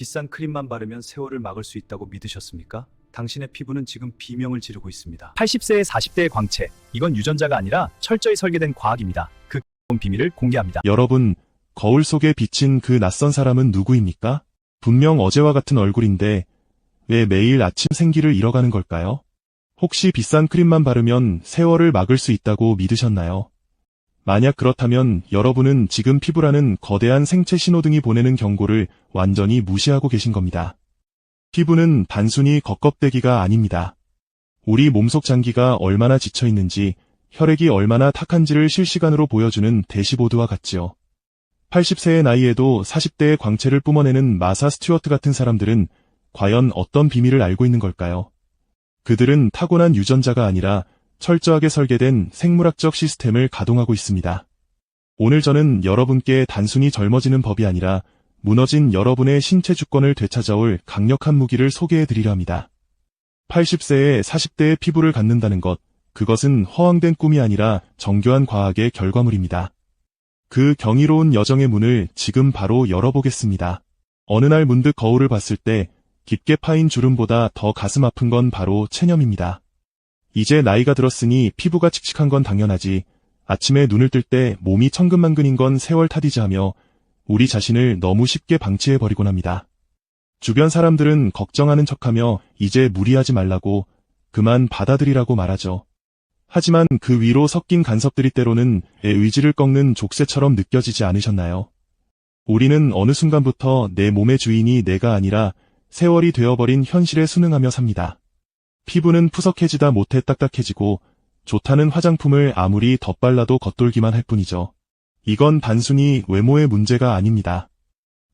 비싼 크림만 바르면 세월을 막을 수 있다고 믿으셨습니까? 당신의 피부는 지금 비명을 지르고 있습니다. 80세에 40대의 광채. 이건 유전자가 아니라 철저히 설계된 과학입니다. 그 비밀을 공개합니다. 여러분, 거울 속에 비친 그 낯선 사람은 누구입니까? 분명 어제와 같은 얼굴인데 왜 매일 아침 생기를 잃어가는 걸까요? 혹시 비싼 크림만 바르면 세월을 막을 수 있다고 믿으셨나요? 만약 그렇다면 여러분은 지금 피부라는 거대한 생체 신호등이 보내는 경고를 완전히 무시하고 계신 겁니다. 피부는 단순히 겉껍데기가 아닙니다. 우리 몸속 장기가 얼마나 지쳐 있는지, 혈액이 얼마나 탁한지를 실시간으로 보여주는 대시보드와 같지요. 80세의 나이에도 40대의 광채를 뿜어내는 마사 스튜어트 같은 사람들은 과연 어떤 비밀을 알고 있는 걸까요? 그들은 타고난 유전자가 아니라 철저하게 설계된 생물학적 시스템을 가동하고 있습니다. 오늘 저는 여러분께 단순히 젊어지는 법이 아니라 무너진 여러분의 신체 주권을 되찾아올 강력한 무기를 소개해드리려 합니다. 80세에 40대의 피부를 갖는다는 것, 그것은 허황된 꿈이 아니라 정교한 과학의 결과물입니다. 그 경이로운 여정의 문을 지금 바로 열어보겠습니다. 어느 날 문득 거울을 봤을 때 깊게 파인 주름보다 더 가슴 아픈 건 바로 체념입니다. 이제 나이가 들었으니 피부가 칙칙한 건 당연하지. 아침에 눈을 뜰 때 몸이 천근만근인 건 세월 탓이지 하며 우리 자신을 너무 쉽게 방치해버리곤 합니다. 주변 사람들은 걱정하는 척하며 이제 무리하지 말라고, 그만 받아들이라고 말하죠. 하지만 그 위로 섞인 간섭들이 때로는 의지를 꺾는 족쇄처럼 느껴지지 않으셨나요? 우리는 어느 순간부터 내 몸의 주인이 내가 아니라 세월이 되어버린 현실에 순응하며 삽니다. 피부는 푸석해지다 못해 딱딱해지고 좋다는 화장품을 아무리 덧발라도 겉돌기만 할 뿐이죠. 이건 단순히 외모의 문제가 아닙니다.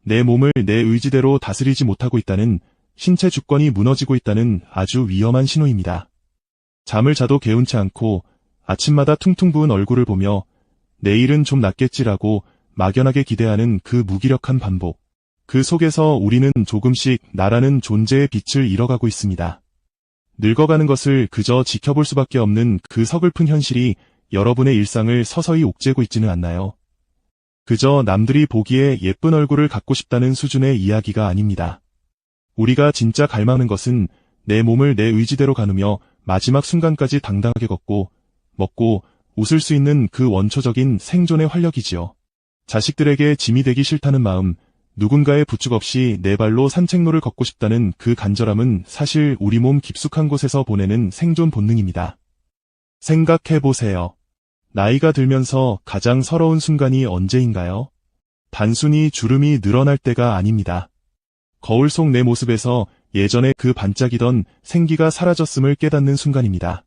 내 몸을 내 의지대로 다스리지 못하고 있다는, 신체 주권이 무너지고 있다는 아주 위험한 신호입니다. 잠을 자도 개운치 않고 아침마다 퉁퉁 부은 얼굴을 보며 내일은 좀 낫겠지라고 막연하게 기대하는 그 무기력한 반복. 그 속에서 우리는 조금씩 나라는 존재의 빛을 잃어가고 있습니다. 늙어가는 것을 그저 지켜볼 수밖에 없는 그 서글픈 현실이 여러분의 일상을 서서히 옥죄고 있지는 않나요? 그저 남들이 보기에 예쁜 얼굴을 갖고 싶다는 수준의 이야기가 아닙니다. 우리가 진짜 갈망하는 것은 내 몸을 내 의지대로 가누며 마지막 순간까지 당당하게 걷고, 먹고, 웃을 수 있는 그 원초적인 생존의 활력이지요. 자식들에게 짐이 되기 싫다는 마음, 누군가의 부축 없이 내 발로 산책로를 걷고 싶다는 그 간절함은 사실 우리 몸 깊숙한 곳에서 보내는 생존 본능입니다. 생각해보세요. 나이가 들면서 가장 서러운 순간이 언제인가요? 단순히 주름이 늘어날 때가 아닙니다. 거울 속 내 모습에서 예전에 그 반짝이던 생기가 사라졌음을 깨닫는 순간입니다.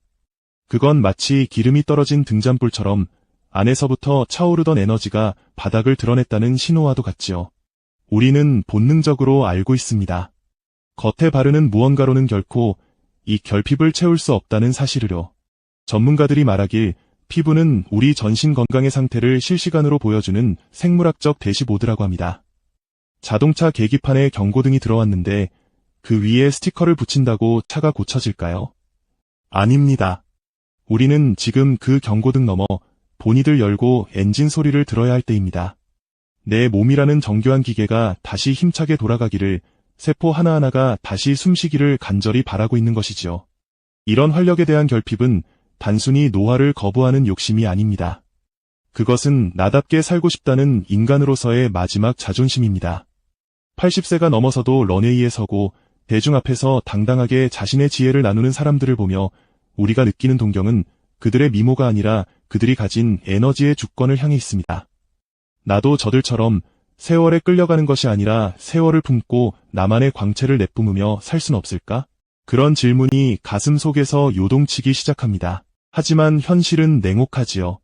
그건 마치 기름이 떨어진 등잔불처럼 안에서부터 차오르던 에너지가 바닥을 드러냈다는 신호와도 같지요. 우리는 본능적으로 알고 있습니다. 겉에 바르는 무언가로는 결코 이 결핍을 채울 수 없다는 사실을요. 전문가들이 말하길 피부는 우리 전신 건강의 상태를 실시간으로 보여주는 생물학적 대시보드라고 합니다. 자동차 계기판에 경고등이 들어왔는데 그 위에 스티커를 붙인다고 차가 고쳐질까요? 아닙니다. 우리는 지금 그 경고등 너머 본이들 열고 엔진 소리를 들어야 할 때입니다. 내 몸이라는 정교한 기계가 다시 힘차게 돌아가기를, 세포 하나하나가 다시 숨쉬기를 간절히 바라고 있는 것이지요. 이런 활력에 대한 결핍은 단순히 노화를 거부하는 욕심이 아닙니다. 그것은 나답게 살고 싶다는 인간으로서의 마지막 자존심입니다. 80세가 넘어서도 런웨이에 서고 대중 앞에서 당당하게 자신의 지혜를 나누는 사람들을 보며 우리가 느끼는 동경은 그들의 미모가 아니라 그들이 가진 에너지의 주권을 향해 있습니다. 나도 저들처럼 세월에 끌려가는 것이 아니라 세월을 품고 나만의 광채를 내뿜으며 살 순 없을까? 그런 질문이 가슴 속에서 요동치기 시작합니다. 하지만 현실은 냉혹하지요.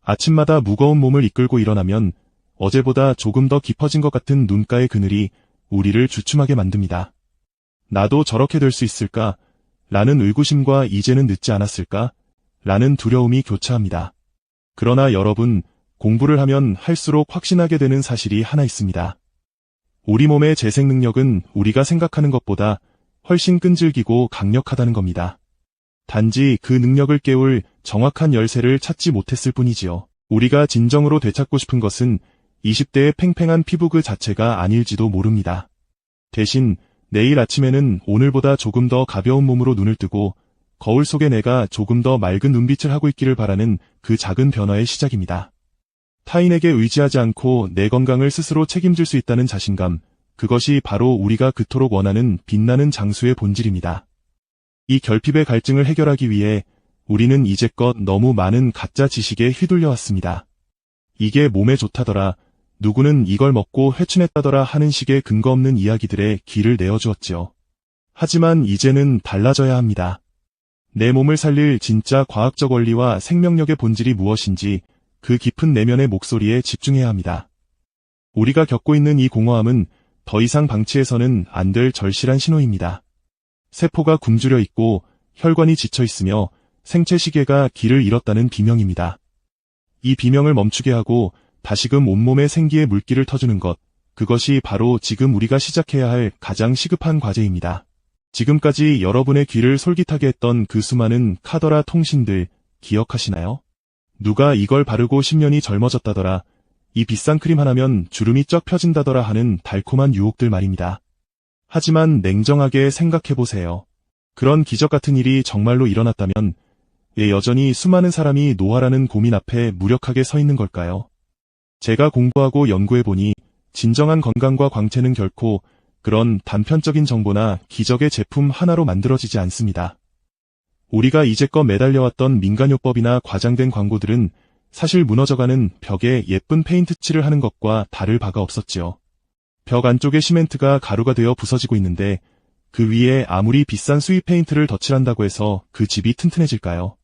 아침마다 무거운 몸을 이끌고 일어나면 어제보다 조금 더 깊어진 것 같은 눈가의 그늘이 우리를 주춤하게 만듭니다. 나도 저렇게 될 수 있을까? 라는 의구심과 이제는 늦지 않았을까? 라는 두려움이 교차합니다. 그러나 여러분, 공부를 하면 할수록 확신하게 되는 사실이 하나 있습니다. 우리 몸의 재생 능력은 우리가 생각하는 것보다 훨씬 끈질기고 강력하다는 겁니다. 단지 그 능력을 깨울 정확한 열쇠를 찾지 못했을 뿐이지요. 우리가 진정으로 되찾고 싶은 것은 20대의 팽팽한 피부 그 자체가 아닐지도 모릅니다. 대신 내일 아침에는 오늘보다 조금 더 가벼운 몸으로 눈을 뜨고 거울 속에 내가 조금 더 맑은 눈빛을 하고 있기를 바라는 그 작은 변화의 시작입니다. 타인에게 의지하지 않고 내 건강을 스스로 책임질 수 있다는 자신감, 그것이 바로 우리가 그토록 원하는 빛나는 장수의 본질입니다. 이 결핍의 갈증을 해결하기 위해 우리는 이제껏 너무 많은 가짜 지식에 휘둘려 왔습니다. 이게 몸에 좋다더라, 누구는 이걸 먹고 회춘했다더라 하는 식의 근거 없는 이야기들에 귀를 내어주었지요. 하지만 이제는 달라져야 합니다. 내 몸을 살릴 진짜 과학적 원리와 생명력의 본질이 무엇인지 그 깊은 내면의 목소리에 집중해야 합니다. 우리가 겪고 있는 이 공허함은 더 이상 방치해서는 안 될 절실한 신호입니다. 세포가 굶주려 있고 혈관이 지쳐 있으며 생체 시계가 길을 잃었다는 비명입니다. 이 비명을 멈추게 하고 다시금 온몸에 생기의 물기를 터주는 것, 그것이 바로 지금 우리가 시작해야 할 가장 시급한 과제입니다. 지금까지 여러분의 귀를 솔깃하게 했던 그 수많은 카더라 통신들 기억하시나요? 누가 이걸 바르고 10년이 젊어졌다더라, 이 비싼 크림 하나면 주름이 쩍 펴진다더라 하는 달콤한 유혹들 말입니다. 하지만 냉정하게 생각해보세요. 그런 기적 같은 일이 정말로 일어났다면 왜 여전히 수많은 사람이 노화라는 고민 앞에 무력하게 서 있는 걸까요? 제가 공부하고 연구해보니 진정한 건강과 광채는 결코 그런 단편적인 정보나 기적의 제품 하나로 만들어지지 않습니다. 우리가 이제껏 매달려왔던 민간요법이나 과장된 광고들은 사실 무너져가는 벽에 예쁜 페인트 칠을 하는 것과 다를 바가 없었지요. 벽 안쪽의 시멘트가 가루가 되어 부서지고 있는데 그 위에 아무리 비싼 수입 페인트를 덧칠한다고 해서 그 집이 튼튼해질까요?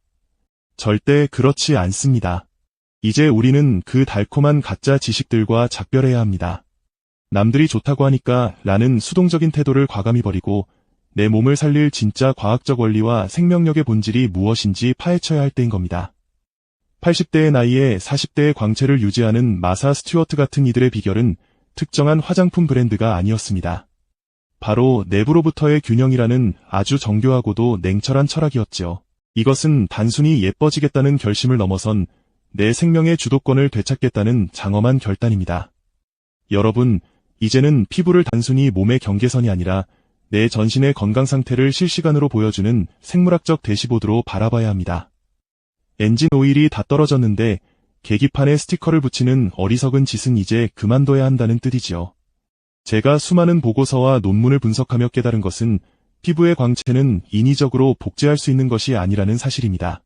절대 그렇지 않습니다. 이제 우리는 그 달콤한 가짜 지식들과 작별해야 합니다. 남들이 좋다고 하니까 라는 수동적인 태도를 과감히 버리고 내 몸을 살릴 진짜 과학적 원리와 생명력의 본질이 무엇인지 파헤쳐야 할 때인 겁니다. 80대의 나이에 40대의 광채를 유지하는 마사 스튜어트 같은 이들의 비결은 특정한 화장품 브랜드가 아니었습니다. 바로 내부로부터의 균형이라는 아주 정교하고도 냉철한 철학이었지요. 이것은 단순히 예뻐지겠다는 결심을 넘어선 내 생명의 주도권을 되찾겠다는 장엄한 결단입니다. 여러분, 이제는 피부를 단순히 몸의 경계선이 아니라 내 전신의 건강 상태를 실시간으로 보여주는 생물학적 대시보드로 바라봐야 합니다. 엔진 오일이 다 떨어졌는데 계기판에 스티커를 붙이는 어리석은 짓은 이제 그만둬야 한다는 뜻이지요. 제가 수많은 보고서와 논문을 분석하며 깨달은 것은 피부의 광채는 인위적으로 복제할 수 있는 것이 아니라는 사실입니다.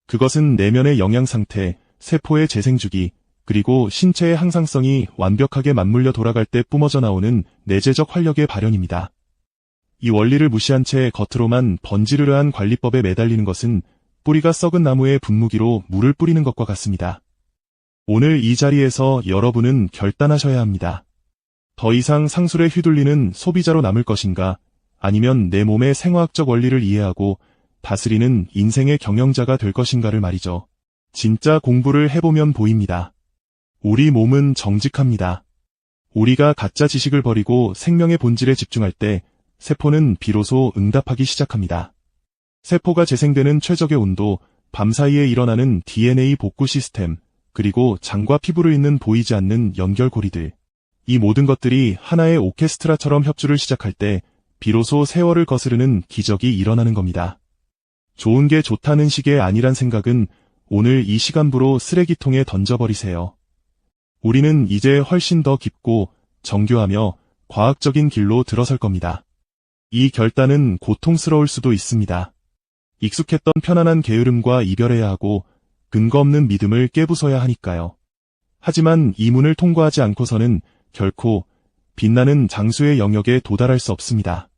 그것은 내면의 영양 상태, 세포의 재생주기, 그리고 신체의 항상성이 완벽하게 맞물려 돌아갈 때 뿜어져 나오는 내재적 활력의 발현입니다. 이 원리를 무시한 채 겉으로만 번지르르한 관리법에 매달리는 것은 뿌리가 썩은 나무에 분무기로 물을 뿌리는 것과 같습니다. 오늘 이 자리에서 여러분은 결단하셔야 합니다. 더 이상 상술에 휘둘리는 소비자로 남을 것인가, 아니면 내 몸의 생화학적 원리를 이해하고 다스리는 인생의 경영자가 될 것인가를 말이죠. 진짜 공부를 해보면 보입니다. 우리 몸은 정직합니다. 우리가 가짜 지식을 버리고 생명의 본질에 집중할 때 세포는 비로소 응답하기 시작합니다. 세포가 재생되는 최적의 온도, 밤사이에 일어나는 DNA 복구 시스템, 그리고 장과 피부를 잇는 보이지 않는 연결고리들. 이 모든 것들이 하나의 오케스트라처럼 협주를 시작할 때 비로소 세월을 거스르는 기적이 일어나는 겁니다. 좋은 게 좋다는 식의 아니란 생각은 오늘 이 시간부로 쓰레기통에 던져버리세요. 우리는 이제 훨씬 더 깊고 정교하며 과학적인 길로 들어설 겁니다. 이 결단은 고통스러울 수도 있습니다. 익숙했던 편안한 게으름과 이별해야 하고 근거 없는 믿음을 깨부숴야 하니까요. 하지만 이 문을 통과하지 않고서는 결코 빛나는 장수의 영역에 도달할 수 없습니다.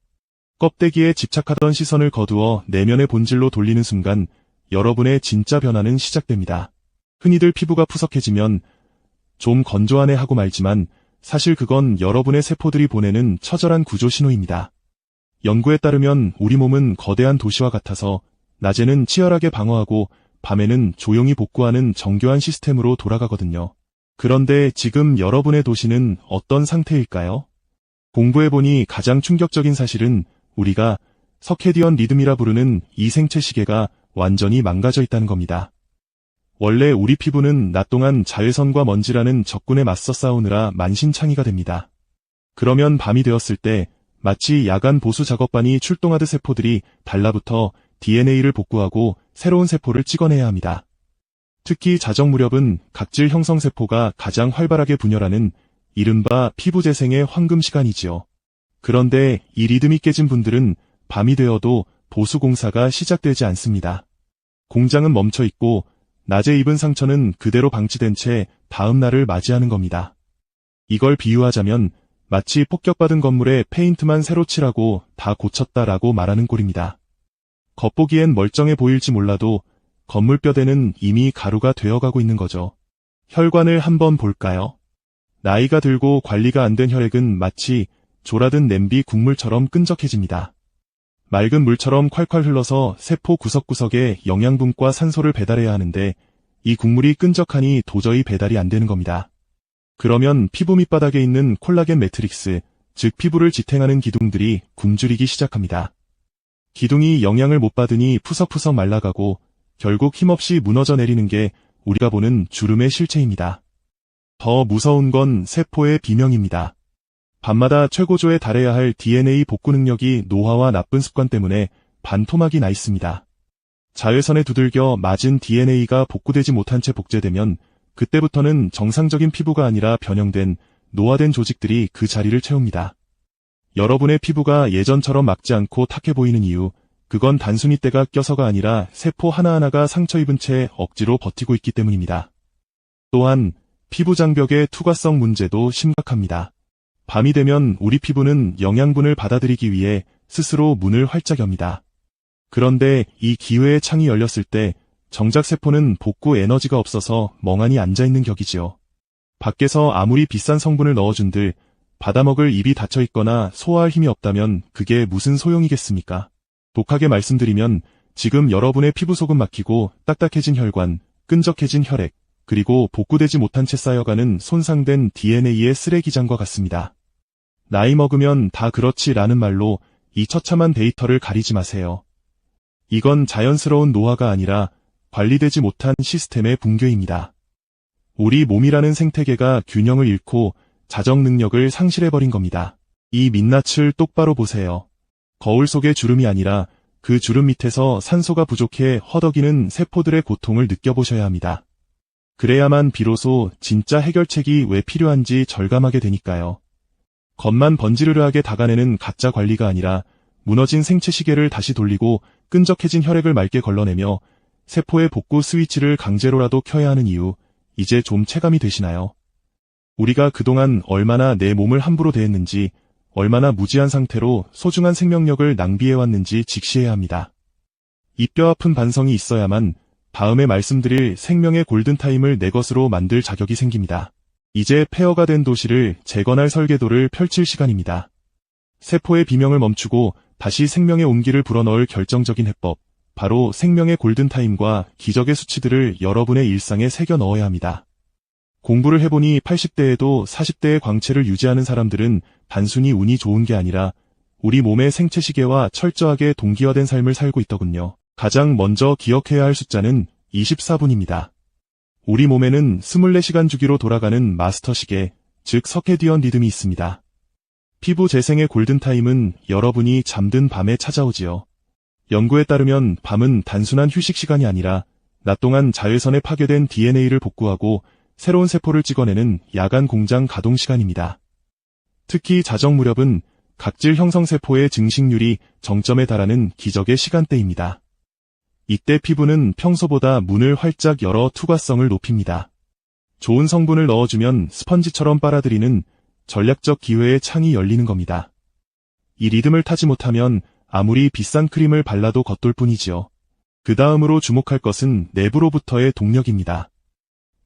껍데기에 집착하던 시선을 거두어 내면의 본질로 돌리는 순간 여러분의 진짜 변화는 시작됩니다. 흔히들 피부가 푸석해지면 좀 건조하네 하고 말지만 사실 그건 여러분의 세포들이 보내는 처절한 구조 신호입니다. 연구에 따르면 우리 몸은 거대한 도시와 같아서 낮에는 치열하게 방어하고 밤에는 조용히 복구하는 정교한 시스템으로 돌아가거든요. 그런데 지금 여러분의 도시는 어떤 상태일까요? 공부해보니 가장 충격적인 사실은 우리가 서케디언 리듬이라 부르는 이 생체 시계가 완전히 망가져 있다는 겁니다. 원래 우리 피부는 낮 동안 자외선과 먼지라는 적군에 맞서 싸우느라 만신창이가 됩니다. 그러면 밤이 되었을 때 마치 야간 보수 작업반이 출동하듯 세포들이 달라붙어 DNA를 복구하고 새로운 세포를 찍어내야 합니다. 특히 자정 무렵은 각질 형성 세포가 가장 활발하게 분열하는 이른바 피부 재생의 황금 시간이지요. 그런데 이 리듬이 깨진 분들은 밤이 되어도 보수 공사가 시작되지 않습니다. 공장은 멈춰 있고 낮에 입은 상처는 그대로 방치된 채 다음 날을 맞이하는 겁니다. 이걸 비유하자면 마치 폭격받은 건물에 페인트만 새로 칠하고 다 고쳤다라고 말하는 꼴입니다. 겉보기엔 멀쩡해 보일지 몰라도 건물 뼈대는 이미 가루가 되어가고 있는 거죠. 혈관을 한번 볼까요? 나이가 들고 관리가 안 된 혈액은 마치 졸아든 냄비 국물처럼 끈적해집니다. 맑은 물처럼 콸콸 흘러서 세포 구석구석에 영양분과 산소를 배달해야 하는데 이 국물이 끈적하니 도저히 배달이 안 되는 겁니다. 그러면 피부 밑바닥에 있는 콜라겐 매트릭스, 즉 피부를 지탱하는 기둥들이 굶주리기 시작합니다. 기둥이 영양을 못 받으니 푸석푸석 말라가고 결국 힘없이 무너져 내리는 게 우리가 보는 주름의 실체입니다. 더 무서운 건 세포의 비명입니다. 밤마다 최고조에 달해야 할 DNA 복구 능력이 노화와 나쁜 습관 때문에 반토막이 나 있습니다. 자외선에 두들겨 맞은 DNA가 복구되지 못한 채 복제되면 그때부터는 정상적인 피부가 아니라 변형된 노화된 조직들이 그 자리를 채웁니다. 여러분의 피부가 예전처럼 막지 않고 탁해 보이는 이유, 그건 단순히 때가 껴서가 아니라 세포 하나하나가 상처 입은 채 억지로 버티고 있기 때문입니다. 또한 피부 장벽의 투과성 문제도 심각합니다. 밤이 되면 우리 피부는 영양분을 받아들이기 위해 스스로 문을 활짝 엽니다. 그런데 이 기회의 창이 열렸을 때 정작 세포는 복구 에너지가 없어서 멍하니 앉아있는 격이지요. 밖에서 아무리 비싼 성분을 넣어준들 받아먹을 입이 닫혀있거나 소화할 힘이 없다면 그게 무슨 소용이겠습니까? 독하게 말씀드리면 지금 여러분의 피부 속은 막히고 딱딱해진 혈관, 끈적해진 혈액, 그리고 복구되지 못한 채 쌓여가는 손상된 DNA의 쓰레기장과 같습니다. 나이 먹으면 다 그렇지라는 말로 이 처참한 데이터를 가리지 마세요. 이건 자연스러운 노화가 아니라 관리되지 못한 시스템의 붕괴입니다. 우리 몸이라는 생태계가 균형을 잃고 자정 능력을 상실해버린 겁니다. 이 민낯을 똑바로 보세요. 거울 속의 주름이 아니라 그 주름 밑에서 산소가 부족해 허덕이는 세포들의 고통을 느껴보셔야 합니다. 그래야만 비로소 진짜 해결책이 왜 필요한지 절감하게 되니까요. 겉만 번지르르하게 닦아내는 가짜 관리가 아니라 무너진 생체 시계를 다시 돌리고 끈적해진 혈액을 맑게 걸러내며 세포의 복구 스위치를 강제로라도 켜야 하는 이유, 이제 좀 체감이 되시나요? 우리가 그동안 얼마나 내 몸을 함부로 대했는지, 얼마나 무지한 상태로 소중한 생명력을 낭비해왔는지 직시해야 합니다. 이 뼈아픈 반성이 있어야만 다음에 말씀드릴 생명의 골든타임을 내 것으로 만들 자격이 생깁니다. 이제 폐허가 된 도시를 재건할 설계도를 펼칠 시간입니다. 세포의 비명을 멈추고 다시 생명의 온기를 불어넣을 결정적인 해법, 바로 생명의 골든타임과 기적의 수치들을 여러분의 일상에 새겨 넣어야 합니다. 공부를 해보니 80대에도 40대의 광채를 유지하는 사람들은 단순히 운이 좋은 게 아니라 우리 몸의 생체 시계와 철저하게 동기화된 삶을 살고 있더군요. 가장 먼저 기억해야 할 숫자는 24분입니다. 우리 몸에는 24시간 주기로 돌아가는 마스터 시계, 즉 서케디언 리듬이 있습니다. 피부 재생의 골든타임은 여러분이 잠든 밤에 찾아오지요. 연구에 따르면 밤은 단순한 휴식 시간이 아니라 낮 동안 자외선에 파괴된 DNA를 복구하고 새로운 세포를 찍어내는 야간 공장 가동 시간입니다. 특히 자정 무렵은 각질 형성 세포의 증식률이 정점에 달하는 기적의 시간대입니다. 이때 피부는 평소보다 문을 활짝 열어 투과성을 높입니다. 좋은 성분을 넣어주면 스펀지처럼 빨아들이는 전략적 기회의 창이 열리는 겁니다. 이 리듬을 타지 못하면 아무리 비싼 크림을 발라도 겉돌 뿐이지요. 그 다음으로 주목할 것은 내부로부터의 동력입니다.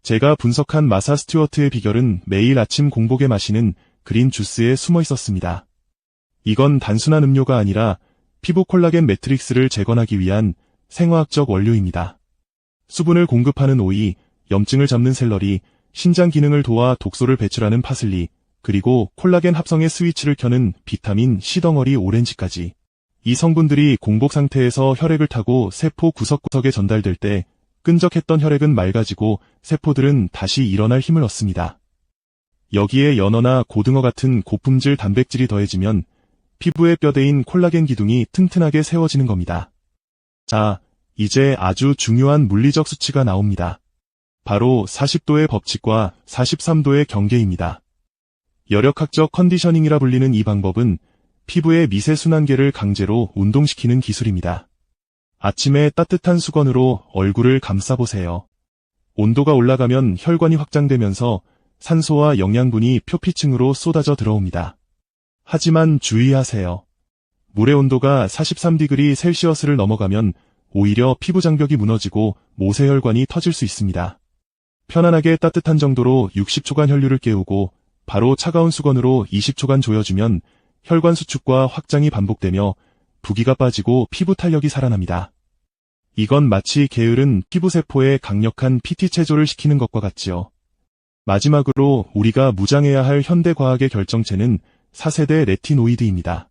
제가 분석한 마사 스튜어트의 비결은 매일 아침 공복에 마시는 그린 주스에 숨어 있었습니다. 이건 단순한 음료가 아니라 피부 콜라겐 매트릭스를 재건하기 위한 생화학적 원료입니다. 수분을 공급하는 오이, 염증을 잡는 샐러리, 신장 기능을 도와 독소를 배출하는 파슬리, 그리고 콜라겐 합성의 스위치를 켜는 비타민 C덩어리 오렌지까지. 이 성분들이 공복 상태에서 혈액을 타고 세포 구석구석에 전달될 때 끈적했던 혈액은 맑아지고 세포들은 다시 일어날 힘을 얻습니다. 여기에 연어나 고등어 같은 고품질 단백질이 더해지면 피부의 뼈대인 콜라겐 기둥이 튼튼하게 세워지는 겁니다. 자, 이제 아주 중요한 물리적 수치가 나옵니다. 바로 40도의 법칙과 43도의 경계입니다. 열역학적 컨디셔닝이라 불리는 이 방법은 피부의 미세순환계를 강제로 운동시키는 기술입니다. 아침에 따뜻한 수건으로 얼굴을 감싸보세요. 온도가 올라가면 혈관이 확장되면서 산소와 영양분이 표피층으로 쏟아져 들어옵니다. 하지만 주의하세요. 물의 온도가 43°C 셀시어스를 넘어가면 오히려 피부 장벽이 무너지고 모세혈관이 터질 수 있습니다. 편안하게 따뜻한 정도로 60초간 혈류를 깨우고 바로 차가운 수건으로 20초간 조여주면 혈관 수축과 확장이 반복되며 부기가 빠지고 피부 탄력이 살아납니다. 이건 마치 게으른 피부세포에 강력한 PT 체조를 시키는 것과 같지요. 마지막으로 우리가 무장해야 할 현대과학의 결정체는 4세대 레티노이드입니다.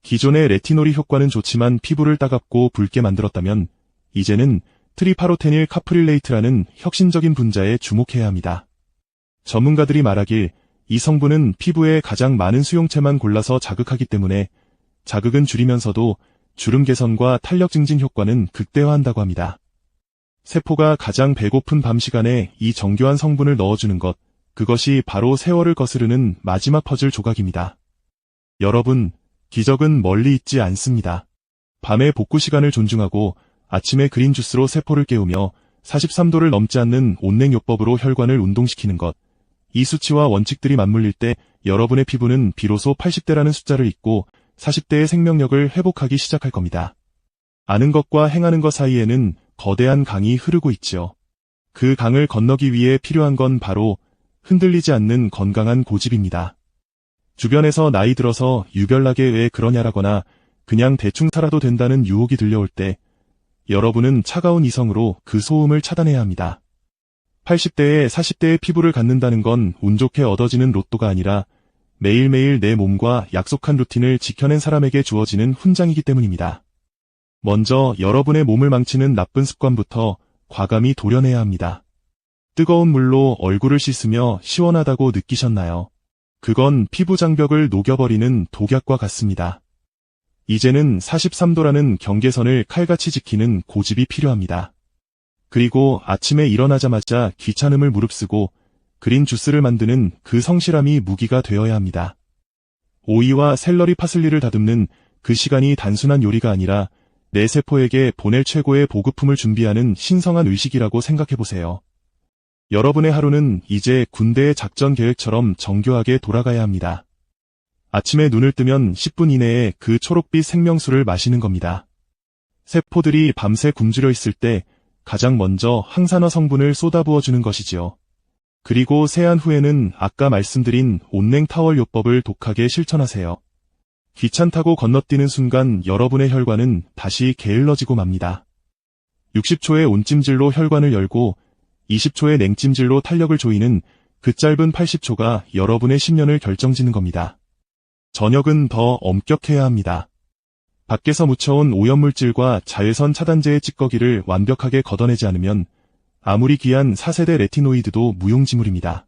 기존의 레티놀이 효과는 좋지만 피부를 따갑고 붉게 만들었다면 이제는 트리파로테닐 카프릴레이트라는 혁신적인 분자에 주목해야 합니다. 전문가들이 말하길 이 성분은 피부에 가장 많은 수용체만 골라서 자극하기 때문에 자극은 줄이면서도 주름 개선과 탄력 증진 효과는 극대화한다고 합니다. 세포가 가장 배고픈 밤 시간에 이 정교한 성분을 넣어주는 것, 그것이 바로 세월을 거스르는 마지막 퍼즐 조각입니다. 여러분, 기적은 멀리 있지 않습니다. 밤의 복구 시간을 존중하고 아침에 그린 주스로 세포를 깨우며 43도를 넘지 않는 온냉요법으로 혈관을 운동시키는 것, 이 수치와 원칙들이 맞물릴 때 여러분의 피부는 비로소 80대라는 숫자를 잊고 40대의 생명력을 회복하기 시작할 겁니다. 아는 것과 행하는 것 사이에는 거대한 강이 흐르고 있지요. 그 강을 건너기 위해 필요한 건 바로 흔들리지 않는 건강한 고집입니다. 주변에서 나이 들어서 유별나게 왜 그러냐라거나 그냥 대충 살아도 된다는 유혹이 들려올 때 여러분은 차가운 이성으로 그 소음을 차단해야 합니다. 80대에 40대의 피부를 갖는다는 건 운 좋게 얻어지는 로또가 아니라 매일매일 내 몸과 약속한 루틴을 지켜낸 사람에게 주어지는 훈장이기 때문입니다. 먼저 여러분의 몸을 망치는 나쁜 습관부터 과감히 도려내야 합니다. 뜨거운 물로 얼굴을 씻으며 시원하다고 느끼셨나요? 그건 피부 장벽을 녹여버리는 독약과 같습니다. 이제는 43도라는 경계선을 칼같이 지키는 고집이 필요합니다. 그리고 아침에 일어나자마자 귀찮음을 무릅쓰고 그린 주스를 만드는 그 성실함이 무기가 되어야 합니다. 오이와 샐러리 파슬리를 다듬는 그 시간이 단순한 요리가 아니라 내 세포에게 보낼 최고의 보급품을 준비하는 신성한 의식이라고 생각해보세요. 여러분의 하루는 이제 군대의 작전 계획처럼 정교하게 돌아가야 합니다. 아침에 눈을 뜨면 10분 이내에 그 초록빛 생명수를 마시는 겁니다. 세포들이 밤새 굶주려 있을 때 가장 먼저 항산화 성분을 쏟아부어주는 것이지요. 그리고 세안 후에는 아까 말씀드린 온냉 타월 요법을 독하게 실천하세요. 귀찮다고 건너뛰는 순간 여러분의 혈관은 다시 게을러지고 맙니다. 60초의 온찜질로 혈관을 열고 20초의 냉찜질로 탄력을 조이는 그 짧은 80초가 여러분의 10년을 결정짓는 겁니다. 저녁은 더 엄격해야 합니다. 밖에서 묻혀온 오염물질과 자외선 차단제의 찌꺼기를 완벽하게 걷어내지 않으면 아무리 귀한 4세대 레티노이드도 무용지물입니다.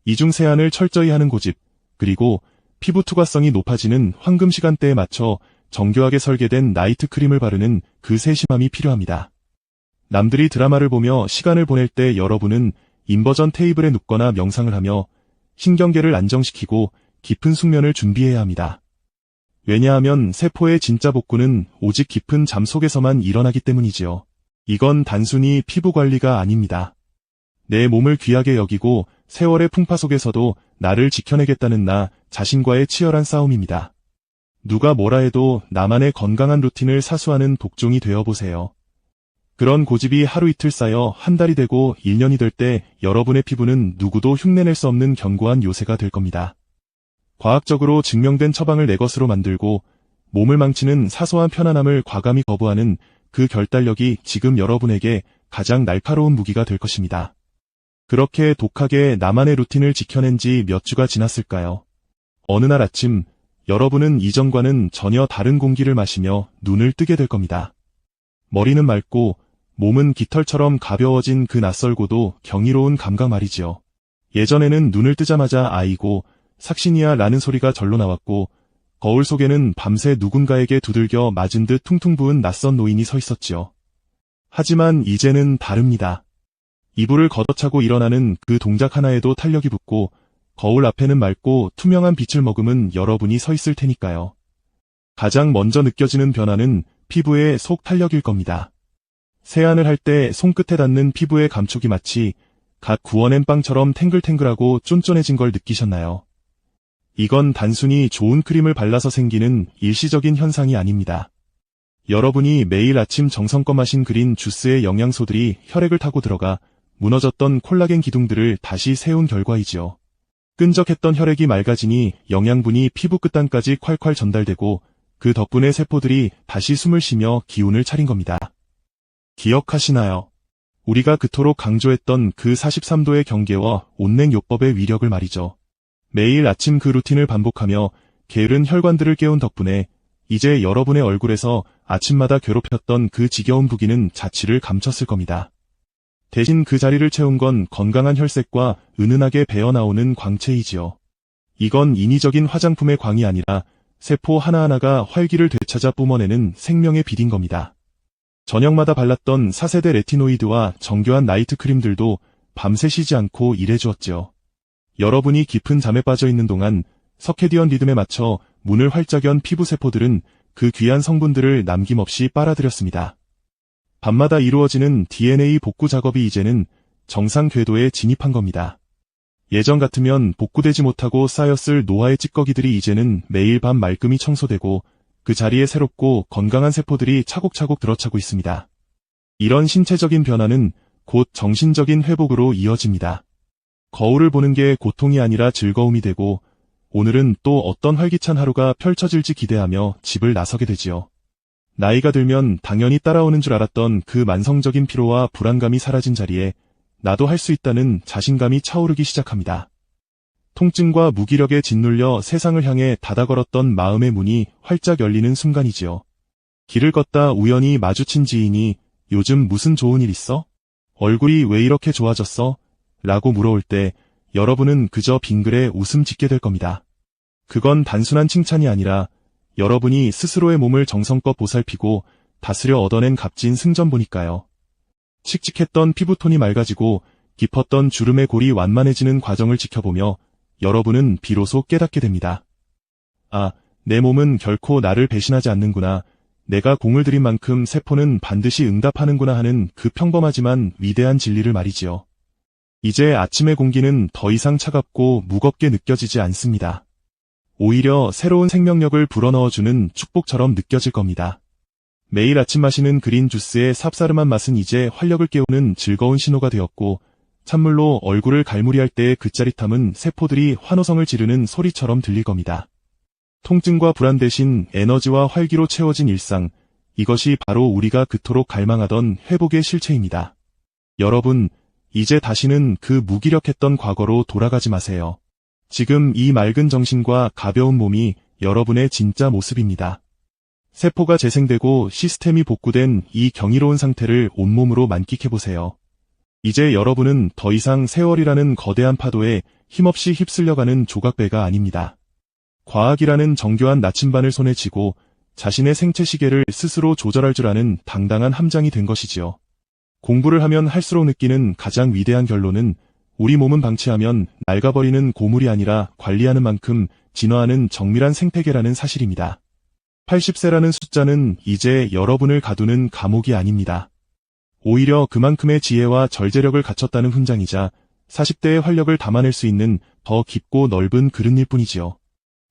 이중 세안을 철저히 하는 고집, 그리고 피부 투과성이 높아지는 황금 시간대에 맞춰 정교하게 설계된 나이트 크림을 바르는 그 세심함이 필요합니다. 남들이 드라마를 보며 시간을 보낼 때 여러분은 인버전 테이블에 눕거나 명상을 하며 신경계를 안정시키고 깊은 숙면을 준비해야 합니다. 왜냐하면 세포의 진짜 복구는 오직 깊은 잠 속에서만 일어나기 때문이지요. 이건 단순히 피부 관리가 아닙니다. 내 몸을 귀하게 여기고 세월의 풍파 속에서도 나를 지켜내겠다는 나 자신과의 치열한 싸움입니다. 누가 뭐라 해도 나만의 건강한 루틴을 사수하는 독종이 되어보세요. 그런 고집이 하루 이틀 쌓여 한 달이 되고 1년이 될 때 여러분의 피부는 누구도 흉내낼 수 없는 견고한 요새가 될 겁니다. 과학적으로 증명된 처방을 내 것으로 만들고 몸을 망치는 사소한 편안함을 과감히 거부하는 그 결단력이 지금 여러분에게 가장 날카로운 무기가 될 것입니다. 그렇게 독하게 나만의 루틴을 지켜낸 지 몇 주가 지났을까요? 어느 날 아침 여러분은 이전과는 전혀 다른 공기를 마시며 눈을 뜨게 될 겁니다. 머리는 맑고 몸은 깃털처럼 가벼워진 그 낯설고도 경이로운 감각 말이지요. 예전에는 눈을 뜨자마자 아이고, 삭신이야 라는 소리가 절로 나왔고, 거울 속에는 밤새 누군가에게 두들겨 맞은 듯 퉁퉁 부은 낯선 노인이 서 있었지요. 하지만 이제는 다릅니다. 이불을 걷어차고 일어나는 그 동작 하나에도 탄력이 붙고, 거울 앞에는 맑고 투명한 빛을 머금은 여러분이 서 있을 테니까요. 가장 먼저 느껴지는 변화는 피부의 속 탄력일 겁니다. 세안을 할 때 손끝에 닿는 피부의 감촉이 마치 갓 구워낸 빵처럼 탱글탱글하고 쫀쫀해진 걸 느끼셨나요? 이건 단순히 좋은 크림을 발라서 생기는 일시적인 현상이 아닙니다. 여러분이 매일 아침 정성껏 마신 그린 주스의 영양소들이 혈액을 타고 들어가 무너졌던 콜라겐 기둥들을 다시 세운 결과이지요. 끈적했던 혈액이 맑아지니 영양분이 피부 끝단까지 콸콸 전달되고 그 덕분에 세포들이 다시 숨을 쉬며 기운을 차린 겁니다. 기억하시나요? 우리가 그토록 강조했던 그 43도의 경계와 온냉요법의 위력을 말이죠. 매일 아침 그 루틴을 반복하며 게으른 혈관들을 깨운 덕분에 이제 여러분의 얼굴에서 아침마다 괴롭혔던 그 지겨운 부기는 자취를 감췄을 겁니다. 대신 그 자리를 채운 건 건강한 혈색과 은은하게 배어나오는 광채이지요. 이건 인위적인 화장품의 광이 아니라 세포 하나하나가 활기를 되찾아 뿜어내는 생명의 빛인 겁니다. 저녁마다 발랐던 4세대 레티노이드와 정교한 나이트 크림들도 밤새 쉬지 않고 일해주었지요. 여러분이 깊은 잠에 빠져 있는 동안 서케디언 리듬에 맞춰 문을 활짝 연 피부 세포들은 그 귀한 성분들을 남김없이 빨아들였습니다. 밤마다 이루어지는 DNA 복구 작업이 이제는 정상 궤도에 진입한 겁니다. 예전 같으면 복구되지 못하고 쌓였을 노화의 찌꺼기들이 이제는 매일 밤 말끔히 청소되고 그 자리에 새롭고 건강한 세포들이 차곡차곡 들어차고 있습니다. 이런 신체적인 변화는 곧 정신적인 회복으로 이어집니다. 거울을 보는 게 고통이 아니라 즐거움이 되고 오늘은 또 어떤 활기찬 하루가 펼쳐질지 기대하며 집을 나서게 되지요. 나이가 들면 당연히 따라오는 줄 알았던 그 만성적인 피로와 불안감이 사라진 자리에 나도 할 수 있다는 자신감이 차오르기 시작합니다. 통증과 무기력에 짓눌려 세상을 향해 닫아 걸었던 마음의 문이 활짝 열리는 순간이지요. 길을 걷다 우연히 마주친 지인이 요즘 무슨 좋은 일 있어? 얼굴이 왜 이렇게 좋아졌어? 라고 물어올 때 여러분은 그저 빙글에 웃음 짓게 될 겁니다. 그건 단순한 칭찬이 아니라 여러분이 스스로의 몸을 정성껏 보살피고 다스려 얻어낸 값진 승전보니까요. 칙칙했던 피부톤이 맑아지고 깊었던 주름의 골이 완만해지는 과정을 지켜보며 여러분은 비로소 깨닫게 됩니다. 아, 내 몸은 결코 나를 배신하지 않는구나. 내가 공을 들인 만큼 세포는 반드시 응답하는구나 하는 그 평범하지만 위대한 진리를 말이지요. 이제 아침의 공기는 더 이상 차갑고 무겁게 느껴지지 않습니다. 오히려 새로운 생명력을 불어넣어주는 축복처럼 느껴질 겁니다. 매일 아침 마시는 그린 주스의 쌉싸름한 맛은 이제 활력을 깨우는 즐거운 신호가 되었고 찬물로 얼굴을 갈무리할 때의 그 짜릿함은 세포들이 환호성을 지르는 소리처럼 들릴 겁니다. 통증과 불안 대신 에너지와 활기로 채워진 일상, 이것이 바로 우리가 그토록 갈망하던 회복의 실체입니다. 여러분, 이제 다시는 그 무기력했던 과거로 돌아가지 마세요. 지금 이 맑은 정신과 가벼운 몸이 여러분의 진짜 모습입니다. 세포가 재생되고 시스템이 복구된 이 경이로운 상태를 온몸으로 만끽해보세요. 이제 여러분은 더 이상 세월이라는 거대한 파도에 힘없이 휩쓸려가는 조각배가 아닙니다. 과학이라는 정교한 나침반을 손에 쥐고 자신의 생체 시계를 스스로 조절할 줄 아는 당당한 함장이 된 것이지요. 공부를 하면 할수록 느끼는 가장 위대한 결론은 우리 몸은 방치하면 낡아버리는 고물이 아니라 관리하는 만큼 진화하는 정밀한 생태계라는 사실입니다. 80세라는 숫자는 이제 여러분을 가두는 감옥이 아닙니다. 오히려 그만큼의 지혜와 절제력을 갖췄다는 훈장이자 40대의 활력을 담아낼 수 있는 더 깊고 넓은 그릇일 뿐이지요.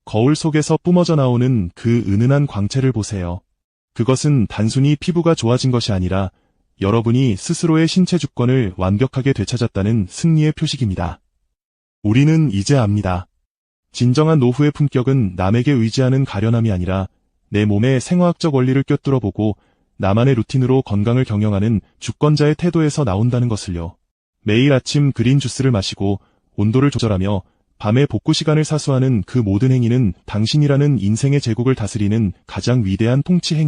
거울 속에서 뿜어져 나오는 그 은은한 광채를 보세요. 그것은 단순히 피부가 좋아진 것이 아니라 여러분이 스스로의 신체 주권을 완벽하게 되찾았다는 승리의 표식입니다. 우리는 이제 압니다. 진정한 노후의 품격은 남에게 의지하는 가련함이 아니라 내 몸의 생화학적 원리를 꿰뚫어보고 나만의 루틴으로 건강을 경영하는 주권자의 태도에서 나온다는 것을요. 매일 아침 그린 주스를 마시고 온도를 조절하며 밤의 복구 시간을 사수하는 그 모든 행위는 당신이라는 인생의 제국을 다스리는 가장 위대한 통치 행위